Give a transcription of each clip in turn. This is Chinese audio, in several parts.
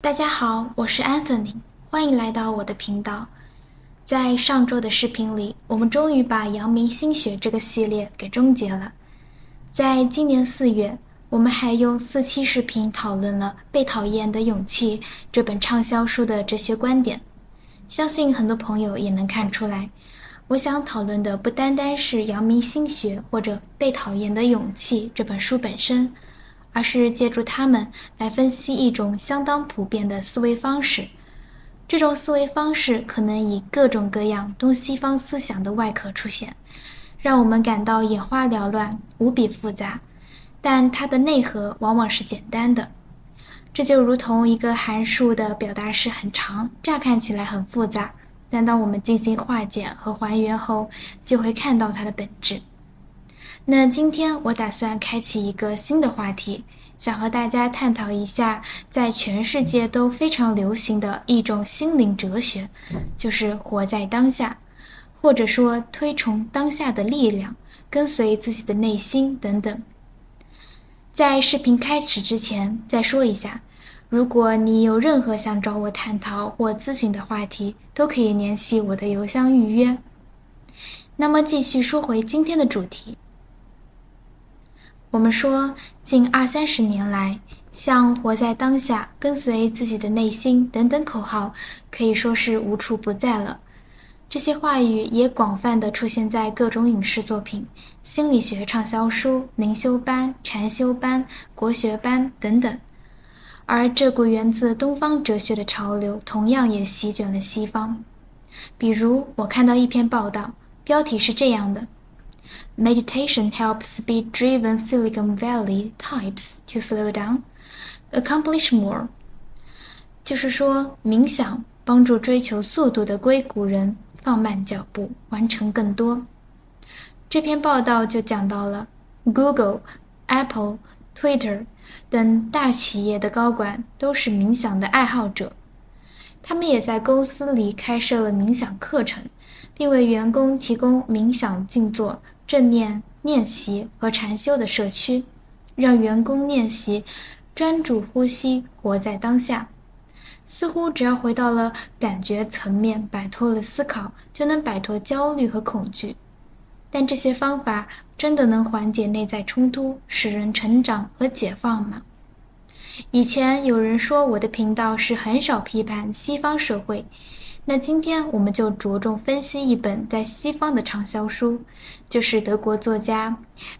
大家好，我是 Anthony， 欢迎来到我的频道。在上周的视频里，我们终于把阳明心学这个系列给终结了。在今年4月，我们还用4期视频讨论了《被讨厌的勇气》这本畅销书的哲学观点。相信很多朋友也能看出来，我想讨论的不单单是阳明心学或者《被讨厌的勇气》这本书本身，而是借助它们来分析一种相当普遍的思维方式。这种思维方式可能以各种各样东西方思想的外壳出现，让我们感到眼花缭乱，无比复杂，但它的内核往往是简单的。这就如同一个函数的表达式很长，乍看起来很复杂，但当我们进行化简和还原后，就会看到它的本质。那今天我打算开启一个新的话题，想和大家探讨一下在全世界都非常流行的一种心灵哲学，就是活在当下，或者说推崇当下的力量，跟随自己的内心等等。在视频开始之前再说一下，如果你有任何想找我探讨或咨询的话题，都可以联系我的邮箱预约。那么继续说回今天的主题。我们说，近20-30年来，像活在当下、跟随自己的内心等等口号，可以说是无处不在了。这些话语也广泛地出现在各种影视作品、心理学畅销书、灵修班、禅修班、国学班等等。而这股源自东方哲学的潮流，同样也席卷了西方。比如，我看到一篇报道，标题是这样的：Meditation helps speed-driven Silicon Valley types to slow down, accomplish more。就是说，冥想帮助追求速度的硅谷人放慢脚步，完成更多。这篇报道就讲到了 Google、Apple、Twitter 等大企业的高管都是冥想的爱好者，他们也在公司里开设了冥想课程，并为员工提供冥想静坐、正念练习和禅修的社区，让员工练习专注呼吸，活在当下。似乎只要回到了感觉层面，摆脱了思考，就能摆脱焦虑和恐惧。但这些方法真的能缓解内在冲突，使人成长和解放吗？以前有人说我的频道是很少批判西方社会，那今天我们就着重分析一本在西方的畅销书，就是德国作家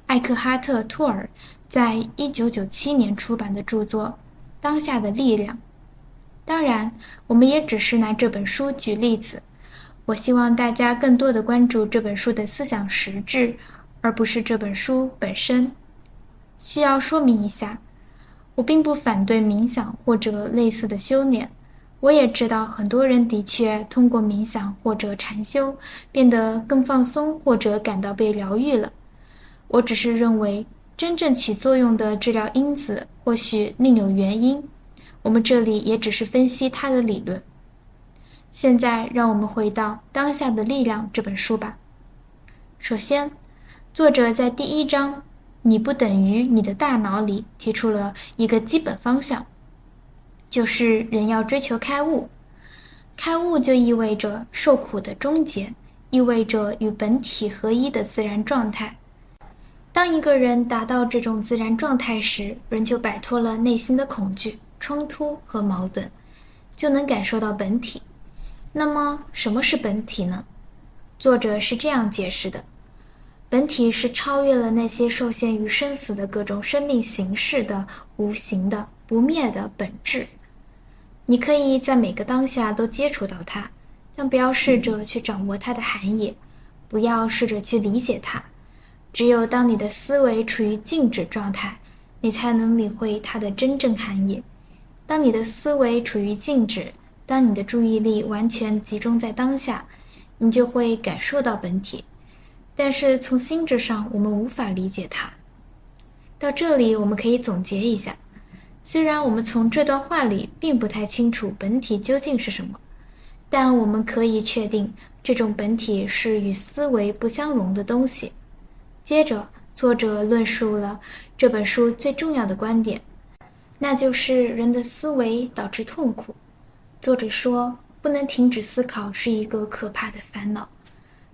艾克哈特·托尔在1997年出版的著作《当下的力量》。当然，我们也只是拿这本书举例子。我希望大家更多的关注这本书的思想实质，而不是这本书本身。需要说明一下，我并不反对冥想或者类似的修炼。我也知道很多人的确通过冥想或者禅修变得更放松，或者感到被疗愈了。我只是认为，真正起作用的治疗因子或许另有原因。我们这里也只是分析它的理论。现在让我们回到《当下的力量》这本书吧。首先，作者在第1章“你不等于你的大脑”里提出了一个基本方向，就是人要追求开悟。开悟就意味着受苦的终结，意味着与本体合一的自然状态。当一个人达到这种自然状态时，人就摆脱了内心的恐惧、冲突和矛盾，就能感受到本体。那么，什么是本体呢？作者是这样解释的：本体是超越了那些受限于生死的各种生命形式的无形的、不灭的本质。你可以在每个当下都接触到它，但不要试着去掌握它的含义，不要试着去理解它。只有当你的思维处于静止状态，你才能领会它的真正含义。当你的思维处于静止，当你的注意力完全集中在当下，你就会感受到本体。但是从心智上，我们无法理解它。到这里，我们可以总结一下。虽然我们从这段话里并不太清楚本体究竟是什么，但我们可以确定这种本体是与思维不相容的东西。接着，作者论述了这本书最重要的观点，那就是人的思维导致痛苦。作者说，不能停止思考是一个可怕的烦恼。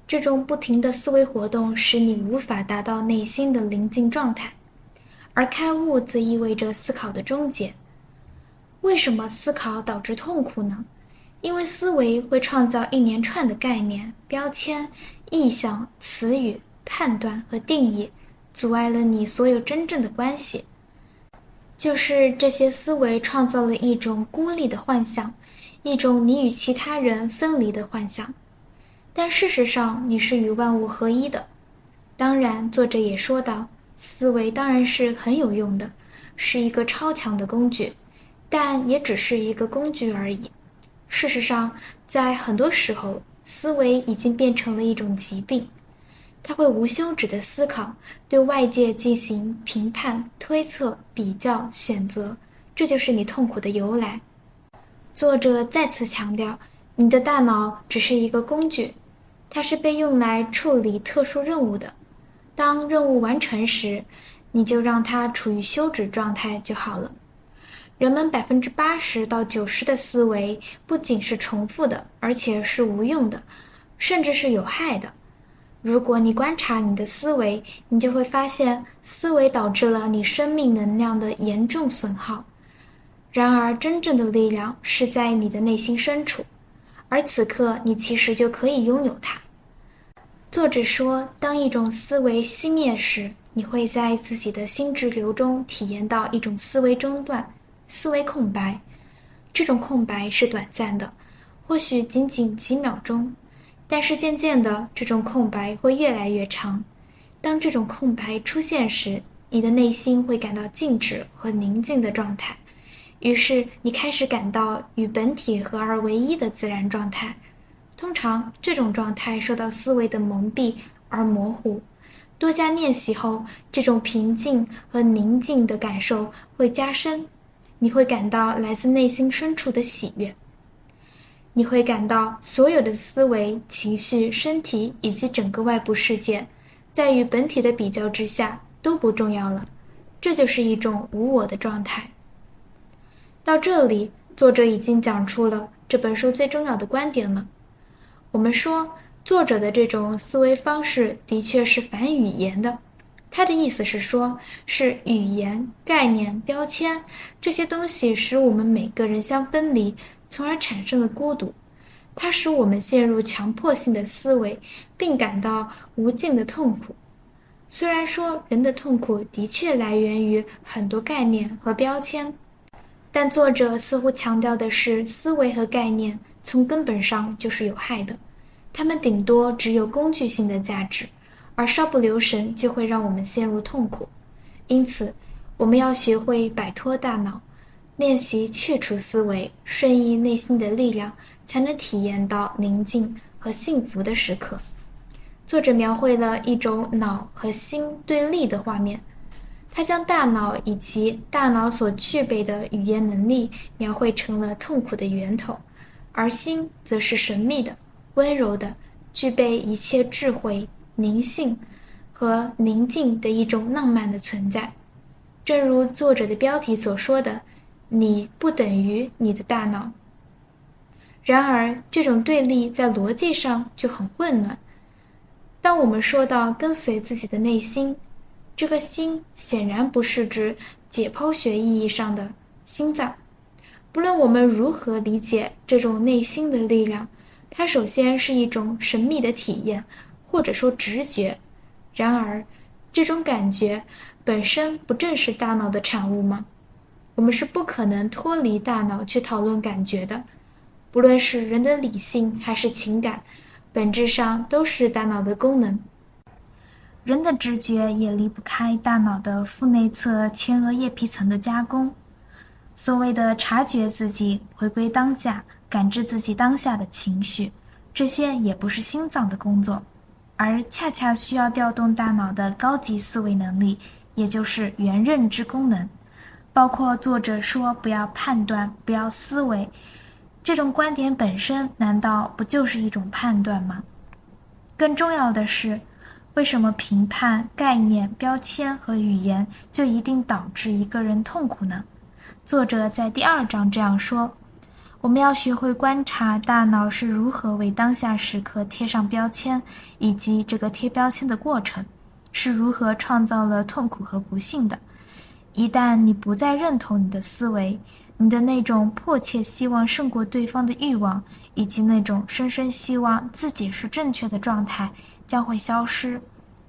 这种不停的思维活动使你无法达到内心的宁静状态，而开悟则意味着思考的终结。为什么思考导致痛苦呢？因为思维会创造一连串的概念、标签、意象、词语、判断和定义，阻碍了你所有真正的关系。就是这些思维创造了一种孤立的幻象，一种你与其他人分离的幻象。但事实上，你是与万物合一的。当然，作者也说到，思维当然是很有用的，是一个超强的工具，但也只是一个工具而已。事实上，在很多时候，思维已经变成了一种疾病。它会无休止地思考，对外界进行评判、推测、比较、选择，这就是你痛苦的由来。作者再次强调，你的大脑只是一个工具，它是被用来处理特殊任务的。当任务完成时，你就让它处于休止状态就好了。人们80%到90%的思维不仅是重复的，而且是无用的，甚至是有害的。如果你观察你的思维，你就会发现思维导致了你生命能量的严重损耗。然而，真正的力量是在你的内心深处，而此刻你其实就可以拥有它。作者说，当一种思维熄灭时，你会在自己的心智流中体验到一种思维中断、思维空白。这种空白是短暂的，或许仅仅几秒钟，但是渐渐的，这种空白会越来越长。当这种空白出现时，你的内心会感到静止和宁静的状态，于是你开始感到与本体合二为一的自然状态。通常，这种状态受到思维的蒙蔽而模糊。多加练习后，这种平静和宁静的感受会加深。你会感到来自内心深处的喜悦。你会感到所有的思维、情绪、身体以及整个外部世界，在与本体的比较之下都不重要了。这就是一种无我的状态。到这里，作者已经讲出了这本书最重要的观点了。我们说，作者的这种思维方式的确是反语言的。他的意思是说，是语言、概念、标签这些东西使我们每个人相分离，从而产生了孤独。它使我们陷入强迫性的思维，并感到无尽的痛苦。虽然说人的痛苦的确来源于很多概念和标签，但作者似乎强调的是，思维和概念从根本上就是有害的，它们顶多只有工具性的价值，而稍不留神就会让我们陷入痛苦。因此，我们要学会摆脱大脑，练习去除思维，顺应内心的力量，才能体验到宁静和幸福的时刻。作者描绘了一种脑和心对立的画面，他将大脑以及大脑所具备的语言能力描绘成了痛苦的源头，而心则是神秘的、温柔的，具备一切智慧、灵性和宁静的一种浪漫的存在。正如作者的标题所说的，你不等于你的大脑。然而，这种对立在逻辑上就很混乱。当我们说到跟随自己的内心，这个心显然不是指解剖学意义上的心脏。不论我们如何理解这种内心的力量，它首先是一种神秘的体验，或者说直觉。然而，这种感觉本身不正是大脑的产物吗？我们是不可能脱离大脑去讨论感觉的。不论是人的理性还是情感，本质上都是大脑的功能。人的直觉也离不开大脑的腹内侧前额叶皮层的加工。所谓的察觉自己、回归当下、感知自己当下的情绪，这些也不是心脏的工作，而恰恰需要调动大脑的高级思维能力，也就是原认知功能。包括作者说不要判断、不要思维，这种观点本身难道不就是一种判断吗？更重要的是，为什么评判、概念、标签和语言就一定导致一个人痛苦呢？作者在第2章这样说：我们要学会观察大脑是如何为当下时刻贴上标签，以及这个贴标签的过程是如何创造了痛苦和不幸的。一旦你不再认同你的思维，你的那种迫切希望胜过对方的欲望，以及那种深深希望自己是正确的状态将会消失。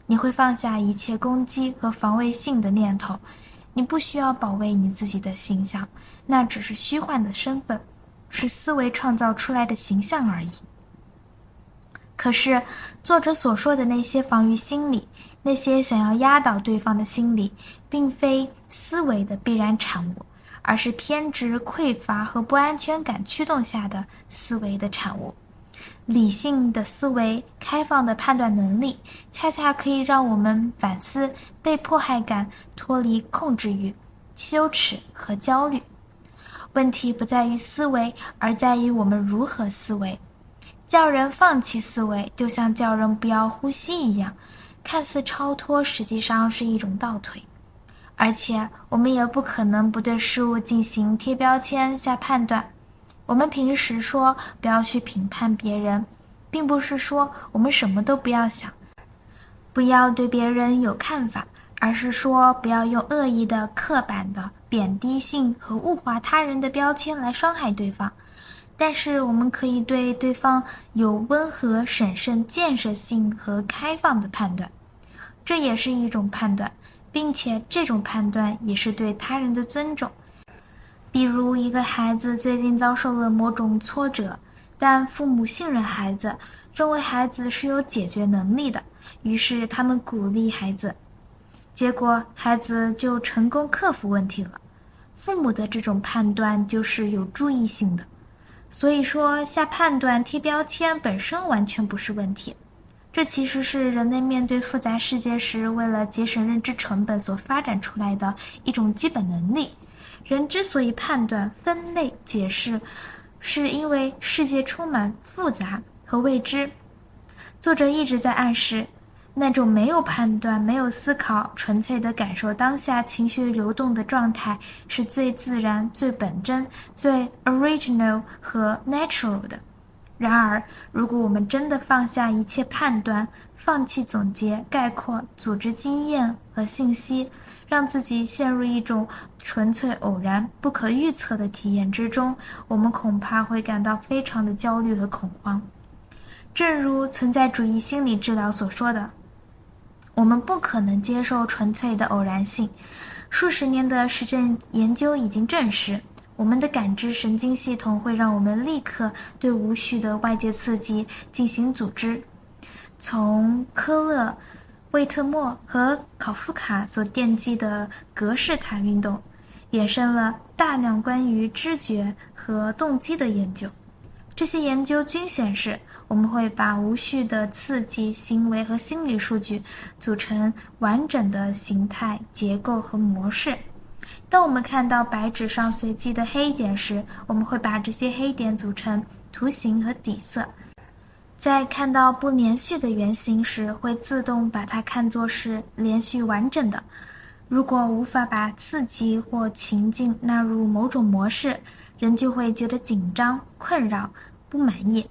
你会放下一切攻击和防卫性的念头，你不需要保卫你自己的形象，那只是虚幻的身份，是思维创造出来的形象而已。可是作者所说的那些防御心理，那些想要压倒对方的心理，并非思维的必然产物，而是偏执、匮乏和不安全感驱动下的思维的产物。理性的思维、开放的判断能力，恰恰可以让我们反思被迫害感，脱离控制欲、羞耻和焦虑。问题不在于思维，而在于我们如何思维。叫人放弃思维，就像叫人不要呼吸一样，看似超脱，实际上是一种倒退。而且我们也不可能不对事物进行贴标签、下判断。我们平时说不要去评判别人，并不是说我们什么都不要想，不要对别人有看法，而是说不要用恶意的、刻板的、贬低性和物化他人的标签来伤害对方。但是我们可以对对方有温和、审慎、建设性和开放的判断，这也是一种判断，并且这种判断也是对他人的尊重。比如一个孩子最近遭受了某种挫折，但父母信任孩子，认为孩子是有解决能力的，于是他们鼓励孩子，结果孩子就成功克服问题了。父母的这种判断就是有注意性的。所以说，下判断、贴标签本身完全不是问题，这其实是人类面对复杂世界时为了节省认知成本所发展出来的一种基本能力。人之所以判断、分类、解释，是因为世界充满复杂和未知。作者一直在暗示，那种没有判断、没有思考、纯粹的感受当下情绪流动的状态是最自然、最本真、最 original 和 natural 的。然而，如果我们真的放下一切判断，放弃总结、概括、组织经验和信息，让自己陷入一种纯粹偶然、不可预测的体验之中，我们恐怕会感到非常的焦虑和恐慌。正如存在主义心理治疗所说的，我们不可能接受纯粹的偶然性。数十年的实证研究已经证实，我们的感知神经系统会让我们立刻对无序的外界刺激进行组织。从科勒、惠特莫和考夫卡所奠基的格式塔运动，衍生了大量关于知觉和动机的研究。这些研究均显示，我们会把无序的刺激、行为和心理数据组成完整的形态、结构和模式。当我们看到白纸上随机的黑点时，我们会把这些黑点组成图形和底色。在看到不连续的圆形时，会自动把它看作是连续完整的。如果无法把刺激或情境纳入某种模式，人就会觉得紧张、困扰、不满意。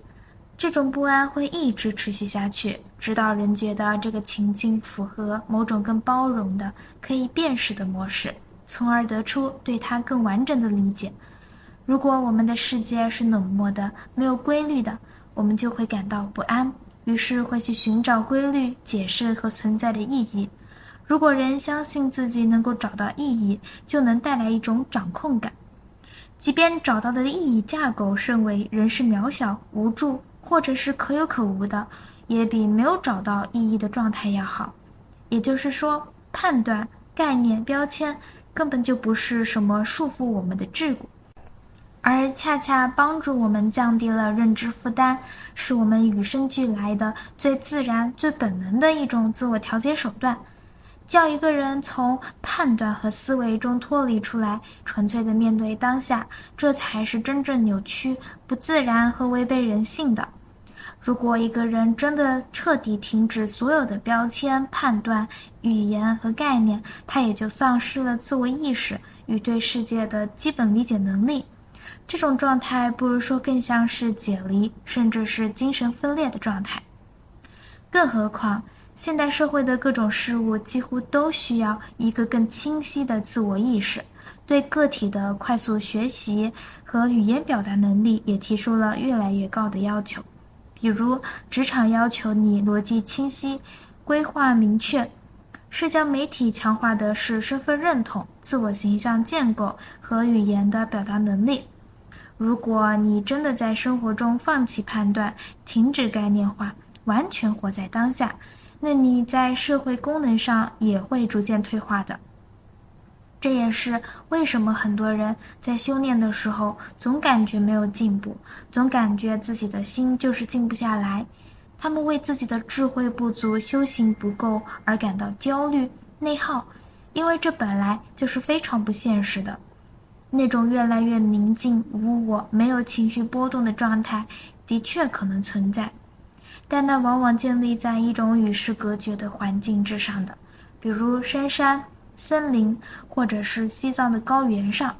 这种不安会一直持续下去，直到人觉得这个情境符合某种更包容的、可以辨识的模式，从而得出对它更完整的理解。如果我们的世界是冷漠的、没有规律的，我们就会感到不安，于是会去寻找规律、解释和存在的意义。如果人相信自己能够找到意义，就能带来一种掌控感。即便找到的意义架构认为人是渺小、无助，或者是可有可无的，也比没有找到意义的状态要好。也就是说，判断、概念、标签根本就不是什么束缚我们的桎梏，而恰恰帮助我们降低了认知负担，是我们与生俱来的最自然、最本能的一种自我调节手段。叫一个人从判断和思维中脱离出来，纯粹的面对当下，这才是真正扭曲、不自然和违背人性的。如果一个人真的彻底停止所有的标签、判断、语言和概念，他也就丧失了自我意识与对世界的基本理解能力。这种状态不如说更像是解离，甚至是精神分裂的状态。更何况，现代社会的各种事物几乎都需要一个更清晰的自我意识，对个体的快速学习和语言表达能力也提出了越来越高的要求。比如，职场要求你逻辑清晰、规划明确；社交媒体强化的是身份认同、自我形象建构和语言的表达能力。如果你真的在生活中放弃判断，停止概念化，完全活在当下，那你在社会功能上也会逐渐退化的。这也是为什么很多人在修炼的时候总感觉没有进步，总感觉自己的心就是静不下来。他们为自己的智慧不足、修行不够而感到焦虑、内耗，因为这本来就是非常不现实的。那种越来越宁静、无我、没有情绪波动的状态的确可能存在，但那往往建立在一种与世隔绝的环境之上的，比如深山、森林，或者是西藏的高原上。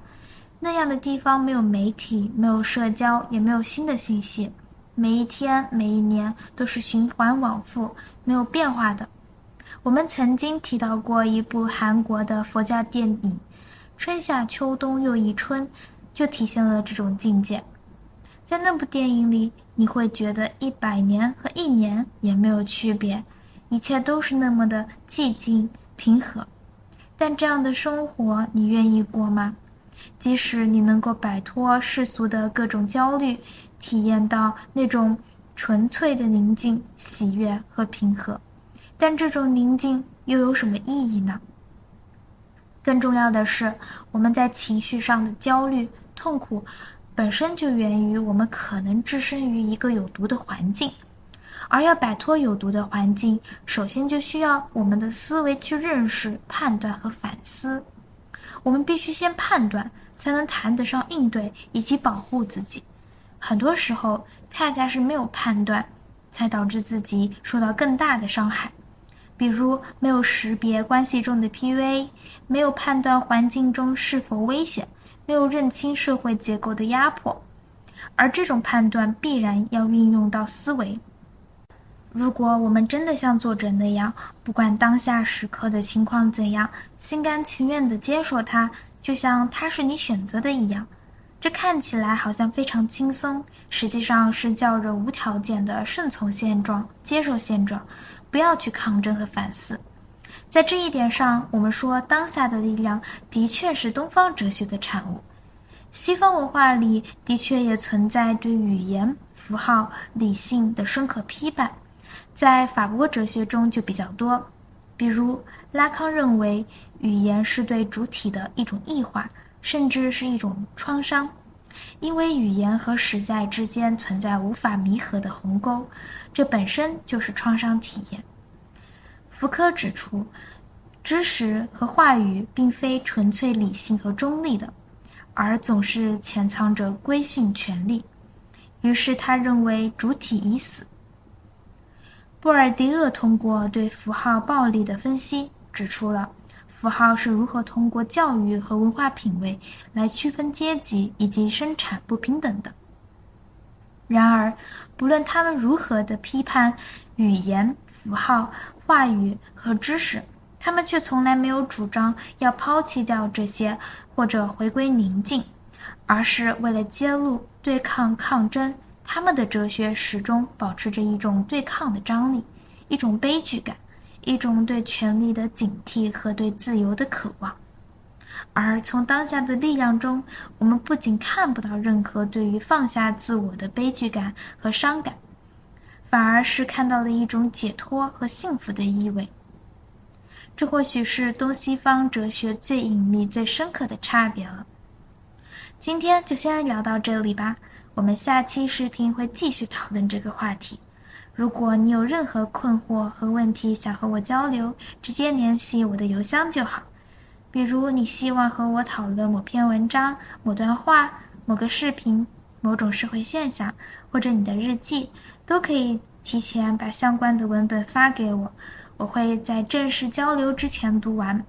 那样的地方没有媒体，没有社交，也没有新的信息，每一天每一年都是循环往复，没有变化的。我们曾经提到过一部韩国的佛教电影春夏秋冬又一春，就体现了这种境界。在那部电影里，你会觉得100年和1年也没有区别，一切都是那么的寂静平和。但这样的生活你愿意过吗？即使你能够摆脱世俗的各种焦虑，体验到那种纯粹的宁静、喜悦和平和，但这种宁静又有什么意义呢？更重要的是，我们在情绪上的焦虑、痛苦本身就源于我们可能置身于一个有毒的环境，而要摆脱有毒的环境，首先就需要我们的思维去认识、判断和反思。我们必须先判断，才能谈得上应对以及保护自己。很多时候，恰恰是没有判断，才导致自己受到更大的伤害。比如没有识别关系中的 PUA， 没有判断环境中是否危险，没有认清社会结构的压迫，而这种判断必然要运用到思维。如果我们真的像作者那样，不管当下时刻的情况怎样，心甘情愿地接受它，就像它是你选择的一样，这看起来好像非常轻松，实际上是叫人无条件地顺从现状，接受现状，不要去抗争和反思。在这一点上，我们说当下的力量的确是东方哲学的产物。西方文化里的确也存在对语言、符号、理性的深刻批判，在法国哲学中就比较多。比如拉康认为语言是对主体的一种异化，甚至是一种创伤，因为语言和实在之间存在无法弥合的鸿沟，这本身就是创伤体验。福柯指出，知识和话语并非纯粹理性和中立的，而总是潜藏着规训权力，于是他认为主体已死。布尔迪厄通过对符号暴力的分析，指出了符号是如何通过教育和文化品味来区分阶级以及生产不平等的。然而，不论他们如何的批判语言、符号、话语和知识，他们却从来没有主张要抛弃掉这些或者回归宁静，而是为了揭露、对抗、抗争，他们的哲学始终保持着一种对抗的张力，一种悲剧感，一种对权力的警惕和对自由的渴望。而从当下的力量中，我们不仅看不到任何对于放下自我的悲剧感和伤感，反而是看到了一种解脱和幸福的意味。这或许是东西方哲学最隐秘、最深刻的差别了。今天就先聊到这里吧，我们下期视频会继续讨论这个话题。如果你有任何困惑和问题想和我交流，直接联系我的邮箱就好。比如你希望和我讨论某篇文章、某段话、某个视频，某种社会现象，或者你的日记，都可以提前把相关的文本发给我，我会在正式交流之前读完。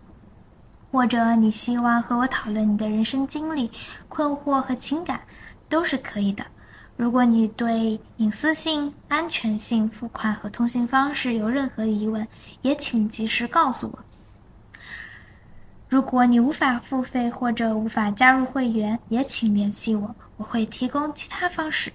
或者你希望和我讨论你的人生经历、困惑和情感，都是可以的。如果你对隐私性、安全性、付款和通信方式有任何疑问，也请及时告诉我。如果你无法付费或者无法加入会员，也请联系我，我会提供其他方式。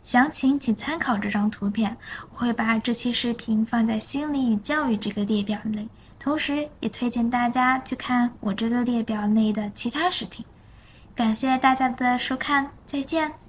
详情请参考这张图片，我会把这期视频放在心理与教育这个列表内，同时也推荐大家去看我这个列表内的其他视频。感谢大家的收看，再见。